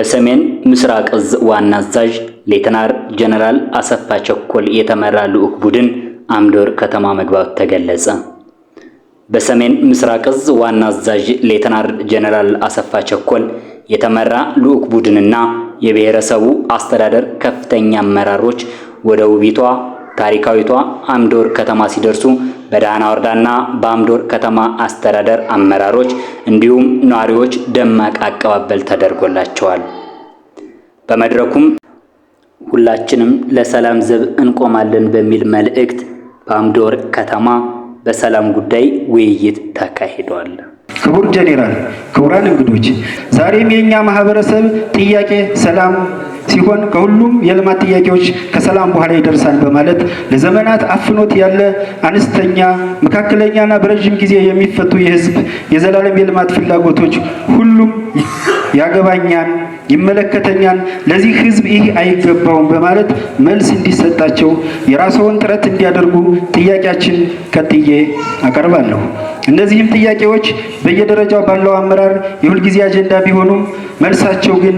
በሰሜን ምስራቅ እዝ ዋና አዛዥ ሌተናር ጀነራል አሰፋ ቸኮል የተመራ ልዑክ ቡድን አምዶር ከተማ መግባቱ ተገለጸ። በሰሜን ምስራቅ እዝ ዋና አዛዥ ሌተናር ጀነራል አሰፋ ቸኮል የተመራ ልዑክ ቡድንና የብሔረሰቡ አስተዳደር ከፍተኛ አመራሮች ወደ ውቢቷ ታሪካዊቷ አምዶር ከተማ ሲደርሱ በዳና ወረዳና በአምዶር ከተማ አስተዳደር አመራሮች እንዲሁም ነዋሪዎች ደማቅ አቀባበል ተደርጎላቸዋል። በመድረኩም ሁላችንም ለሰላም ዘብ እንቆማለን በሚል መልእክት በአምዶር ከተማ በሰላም ጉዳይ ውይይት ተካሂዷል። ክቡር ጄኔራል፣ ክቡራን እንግዶች፣ ዛሬም የኛ ማህበረሰብ ጥያቄ ሰላም ሲሆን ከሁሉም የልማት ጥያቄዎች ከሰላም በኋላ ይደርሳል በማለት ለዘመናት አፍኖት ያለ አነስተኛ መካከለኛና በረጅም ጊዜ የሚፈቱ የህዝብ የዘላለም የልማት ፍላጎቶች ሁሉም ያገባኛል፣ ይመለከተኛል፣ ለዚህ ህዝብ ይህ አይገባውም በማለት መልስ እንዲሰጣቸው የራስዎን ጥረት እንዲያደርጉ ጥያቄያችን ቀጥዬ አቀርባለሁ። እነዚህም ጥያቄዎች በየደረጃው ባለው አመራር የሁልጊዜ አጀንዳ ቢሆኑም መልሳቸው ግን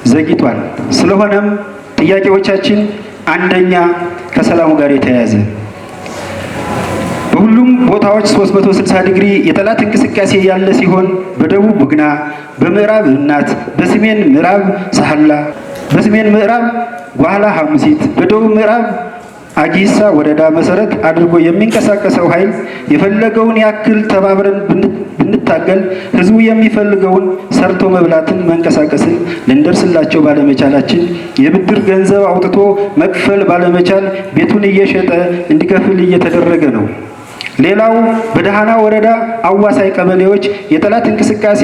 ዘግይቷል። ስለሆነም ጥያቄዎቻችን አንደኛ ከሰላሙ ጋር የተያያዘ በሁሉም ቦታዎች 360 ዲግሪ የጠላት እንቅስቃሴ ያለ ሲሆን በደቡብ ቡግና፣ በምዕራብ እናት፣ በሰሜን ምዕራብ ሳህላ፣ በሰሜን ምዕራብ ጓህላ ሐሙሲት፣ በደቡብ ምዕራብ አጊሳ ወረዳ መሰረት አድርጎ የሚንቀሳቀሰው ኃይል የፈለገውን ያክል ተባብረን ብንታገል ህዝቡ የሚፈልገውን ሰርቶ መብላትን መንቀሳቀስን ልንደርስላቸው ባለመቻላችን የብድር ገንዘብ አውጥቶ መክፈል ባለመቻል ቤቱን እየሸጠ እንዲከፍል እየተደረገ ነው። ሌላው በደሃና ወረዳ አዋሳይ ቀበሌዎች የጠላት እንቅስቃሴ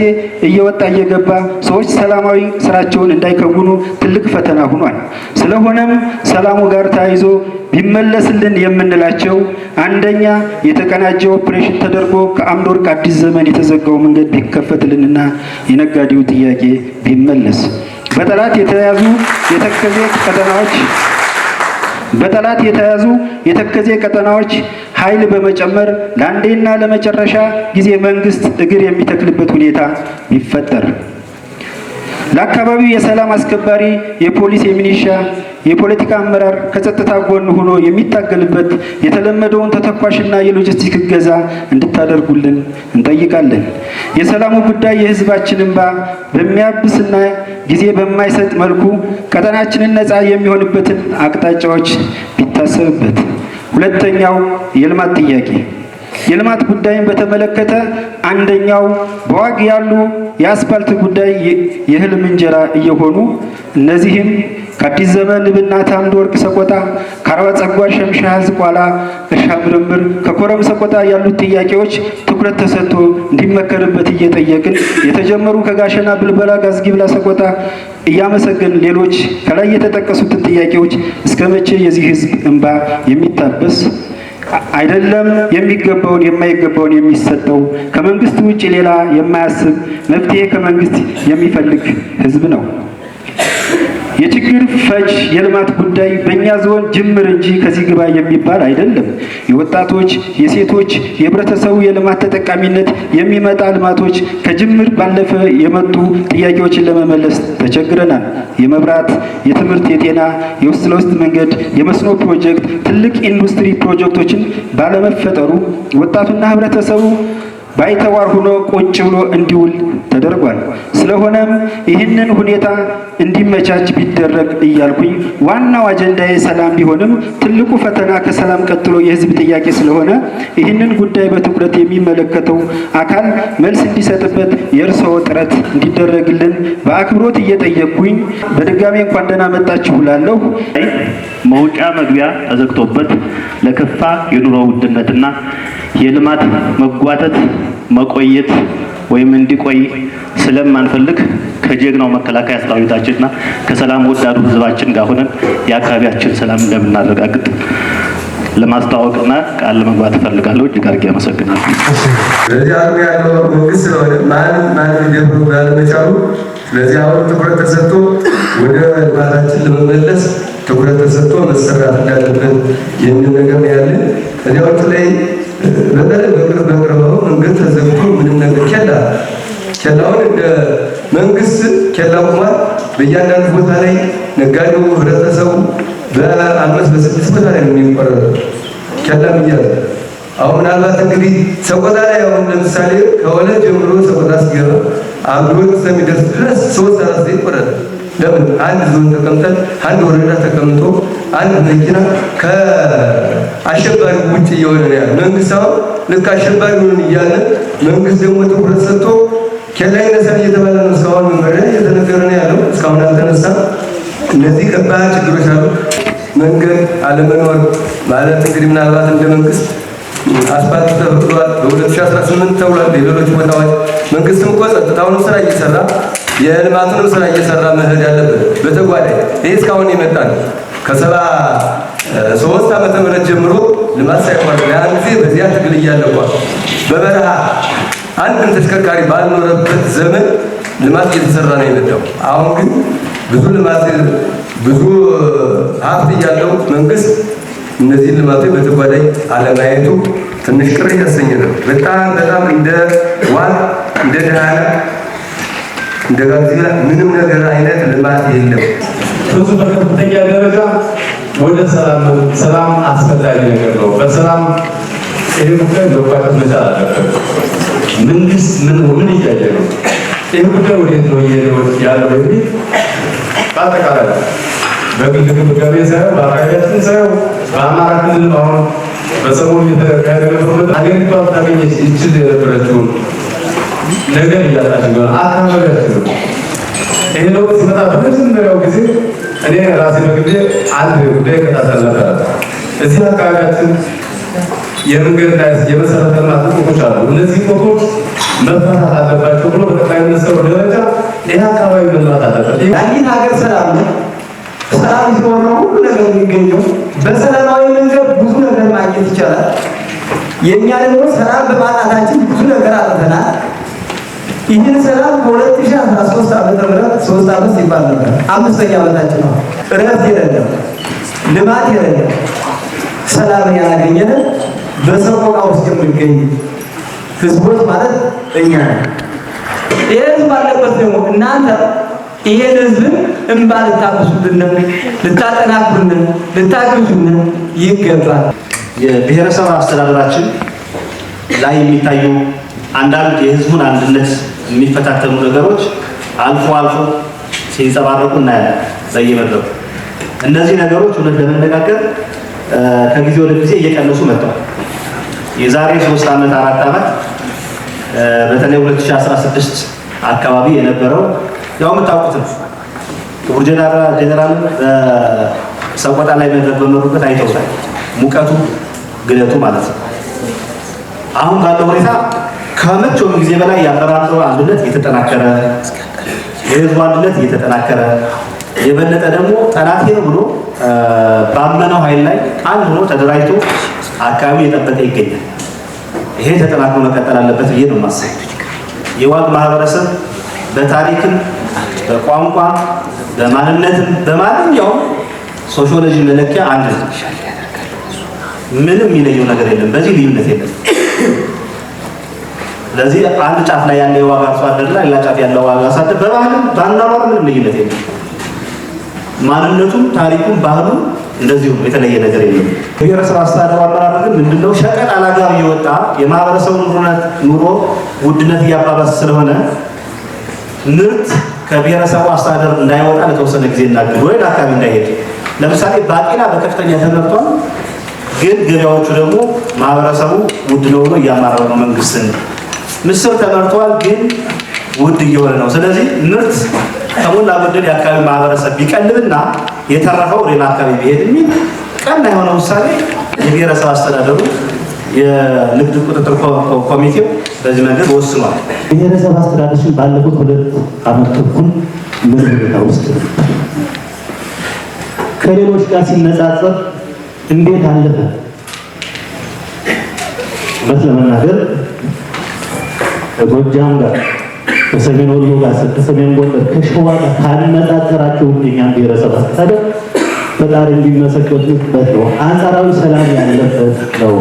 እየወጣ እየገባ ሰዎች ሰላማዊ ስራቸውን እንዳይከውኑ ትልቅ ፈተና ሆኗል። ስለሆነም ሰላሙ ጋር ተያይዞ ቢመለስልን የምንላቸው አንደኛ የተቀናጀ ኦፕሬሽን ተደርጎ ከአምዶር አዲስ ዘመን የተዘጋው መንገድ ቢከፈትልንና የነጋዴው ጥያቄ ቢመለስ፣ በጠላት የተከዜ ቀጠናዎች ኃይል በመጨመር ለአንዴና ለመጨረሻ ጊዜ መንግስት እግር የሚተክልበት ሁኔታ ቢፈጠር፣ ለአካባቢው የሰላም አስከባሪ የፖሊስ፣ የሚሊሻ፣ የፖለቲካ አመራር ከጸጥታ ጎን ሆኖ የሚታገልበት የተለመደውን ተተኳሽና የሎጂስቲክ እገዛ እንድታደርጉልን እንጠይቃለን። የሰላሙ ጉዳይ የህዝባችን እንባ በሚያብስና ጊዜ በማይሰጥ መልኩ ቀጠናችንን ነፃ የሚሆንበትን አቅጣጫዎች ቢታሰብበት። ሁለተኛው የልማት ጥያቄ የልማት ጉዳይን በተመለከተ አንደኛው በዋግ ያሉ የአስፋልት ጉዳይ የህልም እንጀራ እየሆኑ እነዚህም ከአዲስ ዘመን ብናት አምዶወርቅ ሰቆጣ፣ ከአርባ ጸጓር ሸምሻ ዝቋላ እርሻ ምርምር፣ ከኮረም ሰቆጣ ያሉት ጥያቄዎች ትኩረት ተሰጥቶ እንዲመከርበት እየጠየቅን የተጀመሩ ከጋሸና ብልበላ ጋዝጊብላ ሰቆጣ እያመሰገን ሌሎች ከላይ የተጠቀሱትን ጥያቄዎች እስከ መቼ የዚህ ህዝብ እንባ የሚታበስ አይደለም? የሚገባውን የማይገባውን የሚሰጠው ከመንግስት ውጪ ሌላ የማያስብ መፍትሄ ከመንግስት የሚፈልግ ህዝብ ነው። የችግር ፈች የልማት ጉዳይ በእኛ ዞን ጅምር እንጂ ከዚህ ግባ የሚባል አይደለም። የወጣቶች፣ የሴቶች፣ የህብረተሰቡ የልማት ተጠቃሚነት የሚመጣ ልማቶች ከጅምር ባለፈ የመጡ ጥያቄዎችን ለመመለስ ተቸግረናል። የመብራት፣ የትምህርት፣ የጤና፣ የውስጥ ለውስጥ መንገድ፣ የመስኖ ፕሮጀክት፣ ትልቅ ኢንዱስትሪ ፕሮጀክቶችን ባለመፈጠሩ ወጣቱና ህብረተሰቡ ባይተዋር ሆኖ ቁጭ ብሎ እንዲውል ተደርጓል። ስለሆነም ይህንን ሁኔታ እንዲመቻች ቢደረግ እያልኩኝ ዋናው አጀንዳዬ ሰላም ቢሆንም ትልቁ ፈተና ከሰላም ቀጥሎ የህዝብ ጥያቄ ስለሆነ ይህንን ጉዳይ በትኩረት የሚመለከተው አካል መልስ እንዲሰጥበት የእርስዎ ጥረት እንዲደረግልን በአክብሮት እየጠየቅኩኝ በድጋሚ እንኳን ደህና መጣችሁ እላለሁ። መውጫ መግቢያ ተዘግቶበት ለከፋ የኑሮ ውድነትና የልማት መጓተት መቆየት ወይም እንዲቆይ ስለማንፈልግ ከጀግናው መከላከያ ሰራዊታችንና ከሰላም ወዳዱ ህዝባችን ጋር ሆነን የአካባቢያችን ሰላም እንደምናረጋግጥ ለማስተዋወቅና ቃል ለመግባት እፈልጋለሁ። እጅግ አድርጌ አመሰግናለሁ። ለዚህ አሁን ያለው መንግስት ስለሆነ ማን ሊደፍሩ ባለመቻሉ ስለዚህ አሁን ትኩረት ተሰጥቶ ወደ ልማታችን ለመመለስ ትኩረት ተሰጥቶ መሰራት እንዳለበት የሚል ነገር ያለ እዚያዎች ላይ በቅርብ መንገድ ተዘግቶ ምንም ነገር ከላ ኬላውን እንደ መንግስት ኬላ ቁሟል። በእያንዳንዱ ቦታ ላይ ነጋዴው ህብረተሰቡ በ5 በ6 ቦታ ላይ ነው የሚቆረጠው ኬላ ብያለሁ። አሁን ምናልባት እንግዲህ ሰቆጣ ላይ አሁን ለምሳሌ ከወለድ ጀምሮ ሰቆጣ ሲገባ አንድ ወር እስከሚደርስ ድረስ 3-4 ጊዜ ይቆረጣል። ለምን? አንድ ዞን ተቀምጠን አንድ ወረዳ ተቀምጦ አንድ መኪና ከአሸባሪ ውጭ እየሆነ ነው ያለው። መንግስት አሁን ልክ አሸባሪ ሆነን እያለ መንግስት ደግሞ ትኩረት ሰጥቶ ኬላ ይነሳል እየተባለ ነው። እስካሁን መመሪያ እየተነገረ ነው ያለው። እስካሁን አልተነሳም። እነዚህ ከባድ ችግሮች አሉ። መንገድ አለመኖር ማለት እንግዲህ ምናልባት እንደ መንግስት አስፋልት ተፈቅዷል በ2018 ተብሏል። ሌሎች ቦታዎች መንግስትም እኮ ጸጥታውን ስራ እየሰራ የልማቱንም ስራ እየሰራ መሄድ ያለበት በተጓዳኝ ይሄ እስካሁን የመጣ ነው። ከ73 ዓመተ ምህረት ጀምሮ ልማት ሳይቋረጥ ያን ጊዜ በዚያ ትግል እያለቋ በበረሃ አንድም ተሽከርካሪ ባልኖረበት ዘመን ልማት እየተሰራ ነው የመጣው። አሁን ግን ብዙ ልማት ብዙ ሀብት እያለው መንግስት እነዚህ ልማቶች በተጓዳኝ አለማየቱ ትንሽ ቅር ያሰኘ ነው። በጣም እንደ ዋል እንደ ደሃና እንደ ጋዜጣ ምንም ነገር አይነት ልማት የለም። ብዙ በከፍተኛ ደረጃ ወደ ሰላም አስፈላጊ ነገር ነው። በሰላም ይሄ ጉዳይ መቋጨት መቻል አለበት። መንግስት ምን እያየ ነው? ይሄ ጉዳይ ወዴት ነው ያለው የሚል በአጠቃላይ በግል ግምገሜ ሳይሆን በአካባቢያችን ሳይሆን በአማራ ክልል አሁን በሰሞኑ የተካሄደ ነበር። ሀገሪቷ ታገኘች ይችል የነበረችውን ነገር እያጣች ነው። አካባቢያችን ነው። ይሄ ለውጥ ሲመጣ በመጀመሪያው ጊዜ እኔ ራሴ በግሌ አንድ ጉዳይ ከታተል ነበር። እዚህ አካባቢያችን የመንገድ ላይ የመሰረተ ልማት ቁጦች አሉ። እነዚህ ቁጦች መፈታት አለባቸው ብሎ በጠቅላይ ሚኒስትሩ ደረጃ ይህ አካባቢ መልማት አለበት። አንዲት ሀገር ሰላም ነው። ሰላም ሲሆን ነው ሁሉ ነገር የሚገኘው። በሰላማዊ መንገድ ብዙ ነገር ማግኘት ይቻላል። የእኛ ደግሞ ሰላም በማጣታችን ብዙ ነገር አጥተናል። ይህን ሰላም በ2013 ዓመተ ምህረት 3 ዓመት ሲባል ነበር። 5ኛ ዓመታችን ነው። እረፍት የሌለው ልማት የሌለው ሰላምን ያላገኘን በሰቆቃ ውስጥ የምንገኝ ህዝቦች ማለት እኛ ነው። ይህ ህዝብ ባለበት ደግሞ እናንተ ይሄን ህዝብን እንባ ልታብሱልን፣ ልታጠናክሩልን፣ ልታግዙልን ይገባል። የብሔረሰብ አስተዳደራችን ላይ የሚታዩ አንዳንድ የህዝቡን አንድነት የሚፈታተኑ ነገሮች አልፎ አልፎ ሲንጸባረቁ እናያለን በየመድረኩ። እነዚህ ነገሮች እውነት ለመነጋገር ከጊዜ ወደ ጊዜ እየቀነሱ መጥተዋል። የዛሬ 3 ዓመት 4 ዓመት በተለይ 2016 አካባቢ የነበረው ያው የምታውቁት ነው። ክቡር ጀነራል በሰቆጣ ላይ መድረክ በመሩበት አይተውታል። ሙቀቱ ግለቱ ማለት ነው። አሁን ባለው ሁኔታ ከመቼውም ጊዜ በላይ የአመራሩ አንድነት እየተጠናከረ፣ የህዝቡ አንድነት እየተጠናከረ የበለጠ ደግሞ ጠላቴ ነው ብሎ ባመነው ኃይል ላይ አንድ ሆኖ ተደራጅቶ አካባቢ እየጠበቀ ይገኛል። ይሄ ተጠናክሮ መቀጠል አለበት ብዬ ነው የማስበው። የዋግ ማህበረሰብ በታሪክም በቋንቋ በማንነትም በማንኛውም ሶሺዮሎጂ መለኪያ አንድ ነው። ምንም የሚለየው ነገር የለም። በዚህ ልዩነት የለም። ስለዚህ አንድ ጫፍ ላይ ያለ የዋግ አርሶ አደርና ሌላ ጫፍ ያለው ዋግ አርሶ አደር በባህልም በአኗኗር ምንም ልዩነት የለም። ማንነቱም ታሪኩም ባህሉም እንደዚሁ የተለየ ነገር የለም። ብሔረሰብ አስተዳደሩ አመራር ግን ምንድነው ሸቀጥ አላጋር እየወጣ የማህበረሰቡን ኑሮ ውድነት እያባባሰ ስለሆነ ምርት ከብሔረሰቡ አስተዳደር እንዳይወጣ ለተወሰነ ጊዜ እናግድ ወይ አካባቢ እንዳይሄድ። ለምሳሌ ባቄላ በከፍተኛ ተመርቷል፣ ግን ገበያዎቹ ደግሞ ማህበረሰቡ ውድ ነው ብሎ እያማረው ነው መንግስትን። ምስር ተመርቷል፣ ግን ውድ እየሆነ ነው። ስለዚህ ምርት ከሞላ ጎደል የአካባቢ ማህበረሰብ ቢቀልብና የተረፈው ሌላ አካባቢ ቢሄድ የሚል ቀና የሆነ ውሳኔ የብሔረሰብ አስተዳደሩ የንግድ ቁጥጥር ኮሚቴው በዚህ መንገድ ወስኗል። ብሔረሰብ አስተዳደሩን ባለፉት 2 ዓመት ተኩል ምርምር ውስጥ ከሌሎች ጋር ሲነጻጸር እንዴት አለፈ? ለመናገር ከጎጃም ጋር ከሰሜን ወሎ ጋር ከሰሜን ጎንደር ከሸዋ ጋር ካነጻጸራቸው የኛን ብሔረሰብ አስተዳደር ፈጣሪ እንዲመሰገንበት ነው። አንጻራዊ ሰላም ያለበት ነው።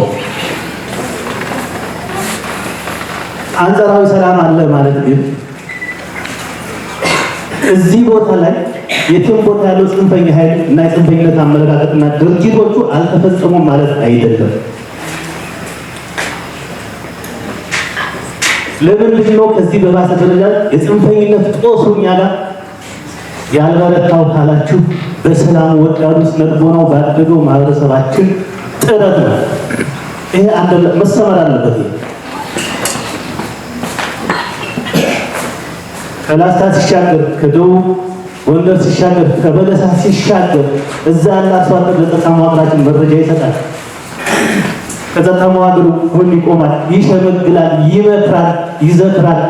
አንጻራዊ ሰላም አለ ማለት ግን እዚህ ቦታ ላይ የትም ቦታ ያለው ጽንፈኛ ኃይል እና የጽንፈኝነት አመለካከትና ድርጊቶቹ አልተፈጸሙም ማለት አይደለም። ለምንድን ነው ከዚህ በባሰ ደረጃ የጽንፈኝነት ጦሱ እኛ ጋር ያልበረታው ካላችሁ በሰላም ወዳዱ ስነልቦናው ባደገው ማህበረሰባችን ጥረት ነው። ይሄ አንድ መሰመር አለበት። ከላስታ ሲሻገር ከደቡብ ጎንደር ሲሻገር ከበለሳ ሲሻገር እዛ ያለ አርሶ አደር ለጸጥታ መዋቅራችን መረጃ ይሰጣል። ከጸጥታ መዋቅሩ ጎን ይቆማል፣ ይሸመግላል፣ ይመክራል፣ ይዘክራል፣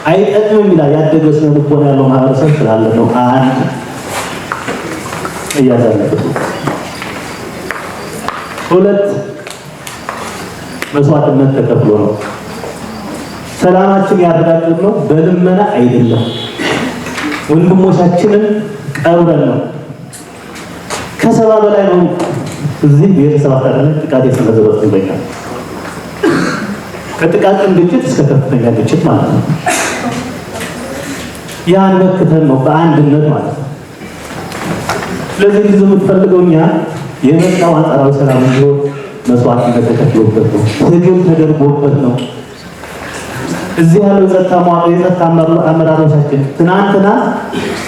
አይጠቅምም ይላል። ያደገ ስነ ልቦና ያለው ማህበረሰብ ስላለ ነው። አንድ እያዛለበት ሁለት መስዋዕትነት ተከፍሎ ነው። ሰላማችን ያረጋገጥነው በልመና አይደለም። ወንድሞቻችንን ቀብረን ነው። ከሰባ በላይ ነው እዚህ ቤተሰብ አካባቢ ጥቃት የሰነዘረው ይበቃል። ከጥቃቅን ግጭት እስከ ከፍተኛ ግጭት ማለት ነው። ያን መክተን ነው በአንድነት ማለት ነው። ስለዚህ ብዙ የምትፈልገው እኛ የመጣው አንጻራዊ ሰላም እንዲሆን መስዋዕትነት ተከፍሎበት ነው። ትግል ተደርጎበት ነው። እዚህ ያለው የጸጥታ አመራሮቻችን ትናንትና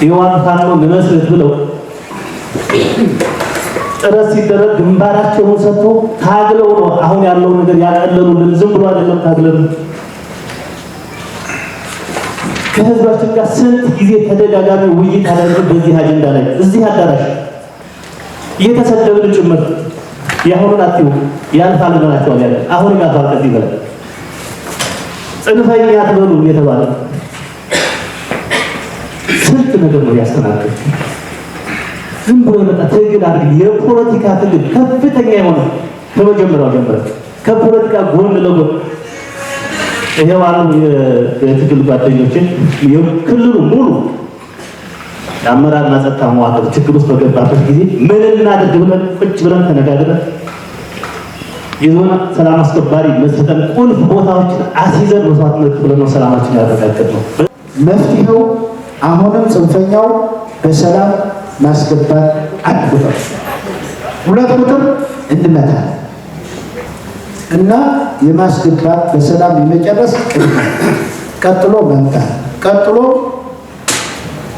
የዋን ፋኖ ልመስርት ብለው ጥረት ሲደረግ ግንባራቸውን ሰጥተው ታግለው ነው አሁን ያለው ነገር ያቀለሉልን። ዝም ብሎ አይደለም ታግለው። ከህዝባችን ጋር ስንት ጊዜ ተደጋጋሚ ውይይት አደረግን በዚህ አጀንዳ ላይ እዚህ አዳራሽ እየተሰደብን ጭምር ያሁኑን አጥዩ ያልፋል ብለናቸዋል። ያለ አሁን ያልፋል ከዚህ በላይ ጽንፈኛ አትበሉ እየተባለ ስንት ነገር ነው ያስተናገድ። ዝም ብሎ የመጣ ትግል አድርግ የፖለቲካ ትግል ከፍተኛ የሆነ ከመጀመሪያው ጀምሮ ከፖለቲካ ጎን ለጎን ይሄው አሉ የትግል ጓደኞችን የክልሉ ሙሉ የአመራርና ጸጥታ መዋቅር ችግር ውስጥ በገባበት ጊዜ ምን እናድርግ ብለን ቁጭ ብለን ተነጋግረን የዞን ሰላም አስከባሪ መስጠን ቁልፍ ቦታዎችን አስይዘን መስዋዕትነት ብለን ነው ሰላማችን ያረጋገጥነው። መፍትሄው አሁንም ጽንፈኛው በሰላም ማስገባት አንድ ቁጥር፣ ሁለት ቁጥር እንድመታ እና የማስገባት በሰላም የመጨረስ ቀጥሎ መምታት፣ ቀጥሎ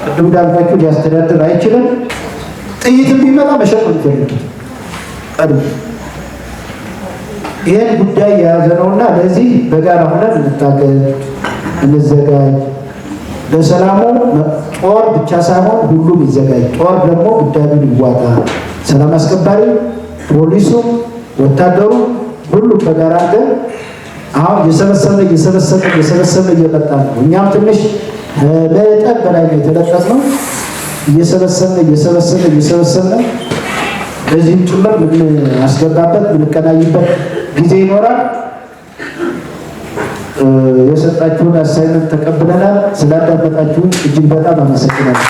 ቅድም እንዳልኳችሁ ሊያስተዳድር አይችልም። ጥይትም ቢመጣ መሸጥ ነው የሚፈልገው ቀድሞ ይሄን ጉዳይ የያዘ ነውና ለዚህ በጋራ ሆነን እንታገል፣ እንዘጋጅ። ለሰላሙ ጦር ብቻ ሳይሆን ሁሉም ይዘጋጅ። ጦር ደግሞ ጉዳዩን ይዋጣ። ሰላም አስከባሪ ፖሊሱ፣ ወታደሩ ሁሉም በጋራ አድርገን አሁን እየሰበሰብን እየመጣ ነው። እኛም ትንሽ ለጠብ በላይ ነው የተለጠፍነው። እየሰበሰብን ለዚህም ጭምር የምናስገባበት የምንቀናይበት ጊዜ ይኖራል። የሰጣችሁን አሳይመንት ተቀብለናል። ስላዳመጣችሁን እጅግ በጣም አመሰግናለሁ።